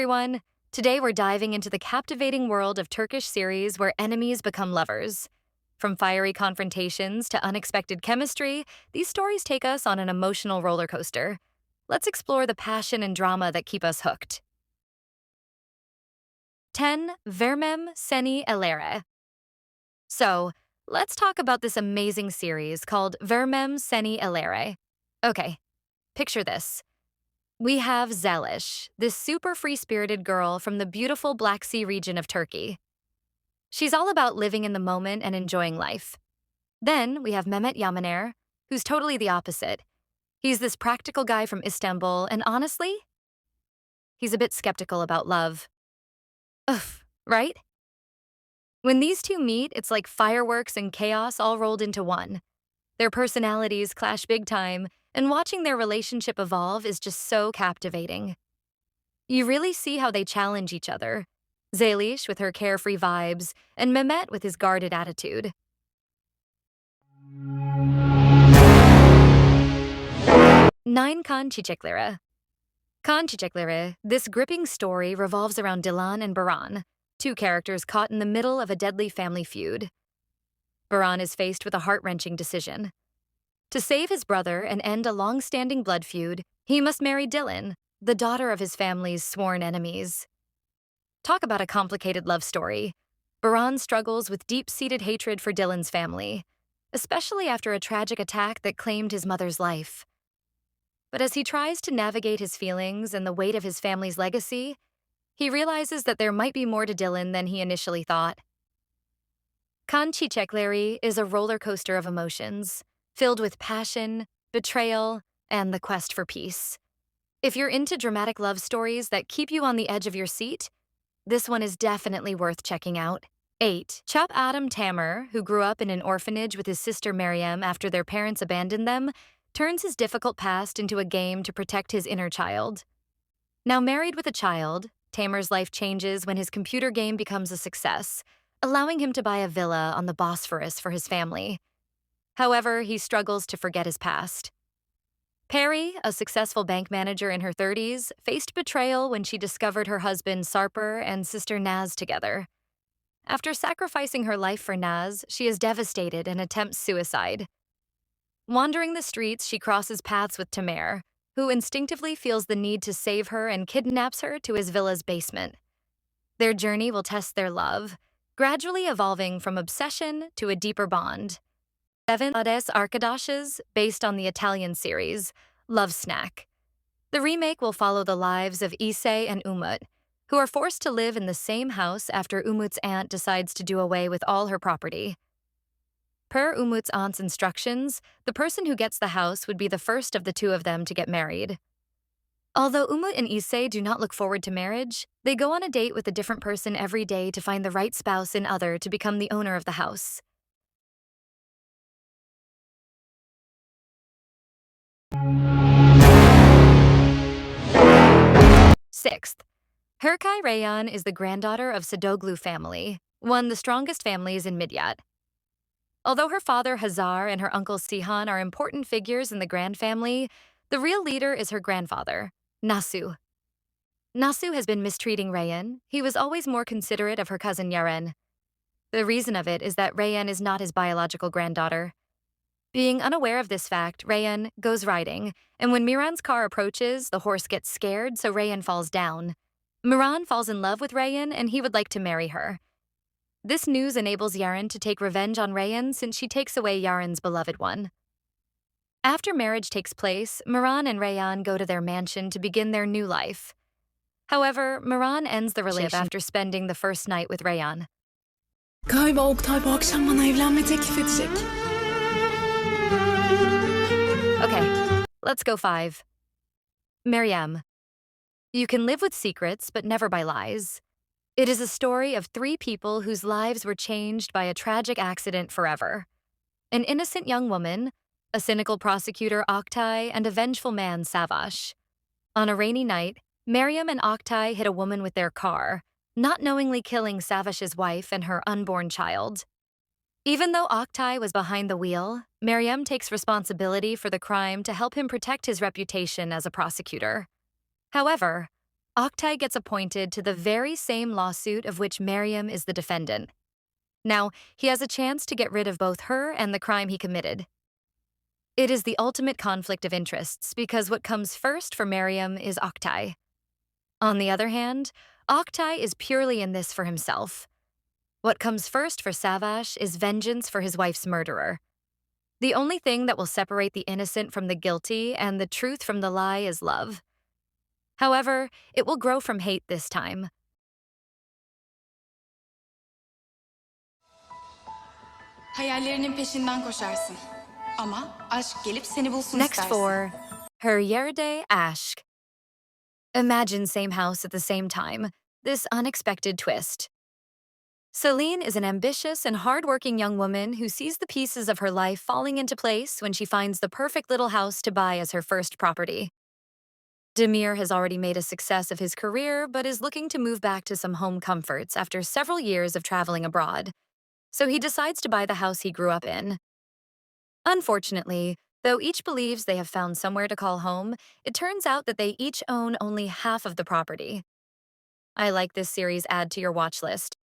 everyone! Today we're diving into the captivating world of Turkish series where enemies become lovers. From fiery confrontations to unexpected chemistry, these stories take us on an emotional roller coaster. Let's explore the passion and drama that keep us hooked. 10. Verme Seni. So, let's talk about this amazing series called Verme Seni. Okay, picture this. We have Zelish, this super free-spirited girl from the beautiful Black Sea region of Turkey. She's all about living in the moment and enjoying life. Then we have Mehmet Yamaner, who's totally the opposite. He's this practical guy from Istanbul, and honestly, he's a bit skeptical about love. Ugh, right? When these two meet, it's like fireworks and chaos all rolled into one. Their personalities clash big time, and watching their relationship evolve is just so captivating. You really see how they challenge each other. Zelish with her carefree vibes, and Mehmet with his guarded attitude. 9. Kan Çiçekleri. Kan Çiçekleri, this gripping story revolves around Dilan and Baran, two characters caught in the middle of a deadly family feud. Baran is faced with a heart-wrenching decision. To save his brother and end a long-standing blood feud, he must marry Dilan, the daughter of his family's sworn enemies. Talk about a complicated love story. Baran struggles with deep-seated hatred for Dilan's family, especially after a tragic attack that claimed his mother's life. But as he tries to navigate his feelings and the weight of his family's legacy, he realizes that there might be more to Dilan than he initially thought. Kan Çiçekleri is a roller coaster of emotions, filled with passion, betrayal, and the quest for peace. If you're into dramatic love stories that keep you on the edge of your seat, this one is definitely worth checking out. 8. Chap. Tammer, who grew up in an orphanage with his sister Miam after their parents abandoned them, turns his difficult past into a game to protect his inner child. Now married with a child, Tammer's life changes when his computer game becomes a success, allowing him to buy a villa on the Bosphorus for his family. However, he struggles to forget his past. Peri, a successful bank manager in her 30s, faced betrayal when she discovered her husband Sarper and sister Naz together. After sacrificing her life for Naz, she is devastated and attempts suicide. Wandering the streets, she crosses paths with Tammer, who instinctively feels the need to save her and kidnaps her to his villa's basement. Their journey will test their love, gradually evolving from obsession to a deeper bond. 7. Adess Archadoses, based on the Italian series, Love Snack. The remake will follow the lives of Issei and Umut, who are forced to live in the same house after Umut's aunt decides to do away with all her property. Per Umut's aunt's instructions, the person who gets the house would be the first of the two of them to get married. Although Umut and Issei do not look forward to marriage, they go on a date with a different person every day to find the right spouse in other to become the owner of the house. 6th. Herkai Reyhan is the granddaughter of Sadoglu family, one of the strongest families in Midyat. Although her father Hazar and her uncle Sihan are important figures in the Grand family, the real leader is her grandfather, Nasu. Nasu has been mistreating Reyhan. He was always more considerate of her cousin Yaren. The reason of it is that Reyhan is not his biological granddaughter. Being unaware of this fact, Reyhan goes riding, and when Miran's car approaches, the horse gets scared, so Reyhan falls down. Miran falls in love with Reyhan, and he would like to marry her. This news enables Yaren to take revenge on Reyhan since she takes away Yaren's beloved one. After marriage takes place, Miran and Reyhan go to their mansion to begin their new life. However, Miran ends the relationship after spending the first night with Reyhan. Galiba Oktay bu akşam bana evlenme teklif edecek. Okay, let's go 5. Miam. You can live with secrets, but never by lies. It is a story of 3 people whose lives were changed by a tragic accident forever. An innocent young woman, a cynical prosecutor Oktay, and a vengeful man Savaş. On a rainy night, Miam and Oktay hit a woman with their car, not knowingly killing Savaş's wife and her unborn child. Even though Oktay was behind the wheel, Miam takes responsibility for the crime to help him protect his reputation as a prosecutor. However, Oktay gets appointed to the very same lawsuit of which Miam is the defendant. Now, he has a chance to get rid of both her and the crime he committed. It is the ultimate conflict of interests because what comes first for Miam is Oktay. On the other hand, Oktay is purely in this for himself. What comes first for Savaş is vengeance for his wife's murderer. The only thing that will separate the innocent from the guilty and the truth from the lie is love. However, it will grow from hate this time. Hayallerinin peşinden koşarsın. Ama aşk gelip seni bulsun Next istersin. for Herkai Ask. Imagine same house at the same time. This unexpected twist. Celine is an ambitious and hardworking young woman who sees the pieces of her life falling into place when she finds the perfect little house to buy as her first property. Demir has already made a success of his career but is looking to move back to some home comforts after several years of traveling abroad. So he decides to buy the house he grew up in. Unfortunately, though each believes they have found somewhere to call home, it turns out that they each own only half of the property. I like this series. Add to your watch list.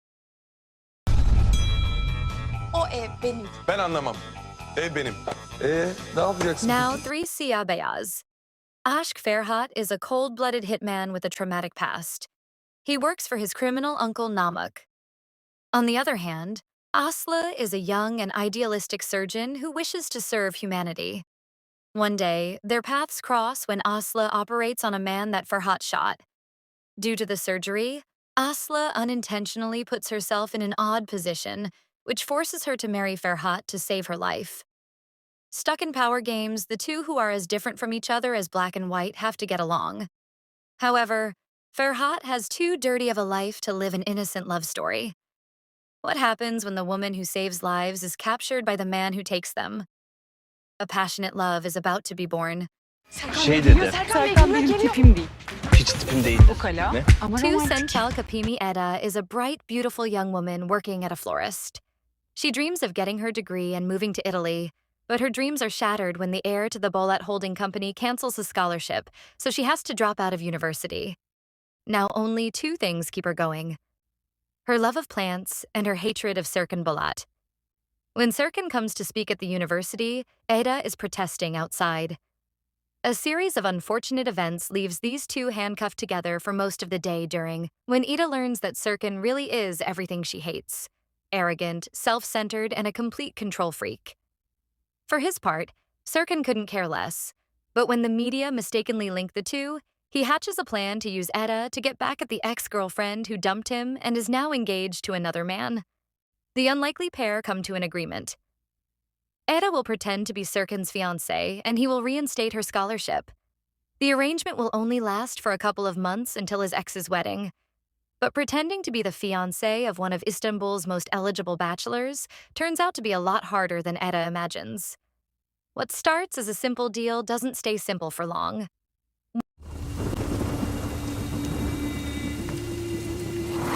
O ev benim. Ben anlamam. Ev benim. Ne yapacaksın? Now, 3 Siyah Beyaz. Ask Ferhat is a cold-blooded hitman with a traumatic past. He works for his criminal uncle Namık. On the other hand, Aslı is a young and idealistic surgeon who wishes to serve humanity. One day, their paths cross when Aslı operates on a man that Ferhat shot. Due to the surgery, Aslı unintentionally puts herself in an odd position, which forces her to marry Ferhat to save her life. Stuck in power games, the two who are as different from each other as black and white have to get along. However, Ferhat has too dirty of a life to live an innocent love story. What happens when the woman who saves lives is captured by the man who takes them? A passionate love is about to be born. Şey dedi, Serkan benim tipim değil. hiç tipim değildi. Ukala. Ne? Ama Two romantik. Sen Cal Kapimi Edda is a bright, beautiful young woman working at a florist. She dreams of getting her degree and moving to Italy, but her dreams are shattered when the heir to the Bolat holding company cancels his scholarship, so she has to drop out of university. Now only two things keep her going: her love of plants and her hatred of Serkan Bolat. When Serkan comes to speak at the university, Edda is protesting outside. A series of unfortunate events leaves these two handcuffed together for most of the day when Ida learns that Serkan really is everything she hates: arrogant, self-centered, and a complete control freak. For his part, Serkan couldn't care less, but when the media mistakenly link the two, he hatches a plan to use Edda to get back at the ex-girlfriend who dumped him and is now engaged to another man. The unlikely pair come to an agreement. Edda will pretend to be Serkan's fiancée, and he will reinstate her scholarship. The arrangement will only last for a couple of months until his ex's wedding. But pretending to be the fiancée of one of Istanbul's most eligible bachelors turns out to be a lot harder than Edda imagines. What starts as a simple deal doesn't stay simple for long.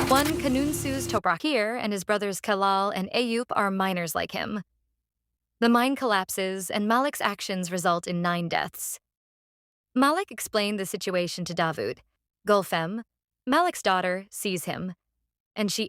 One Canun's Toprair and his brothers Kalal and Eyüp are miners like him. The mine collapses, and Malik's actions result in 9 deaths. Malik explained the situation to Davut. Gulfem, Malik's daughter, sees him, and she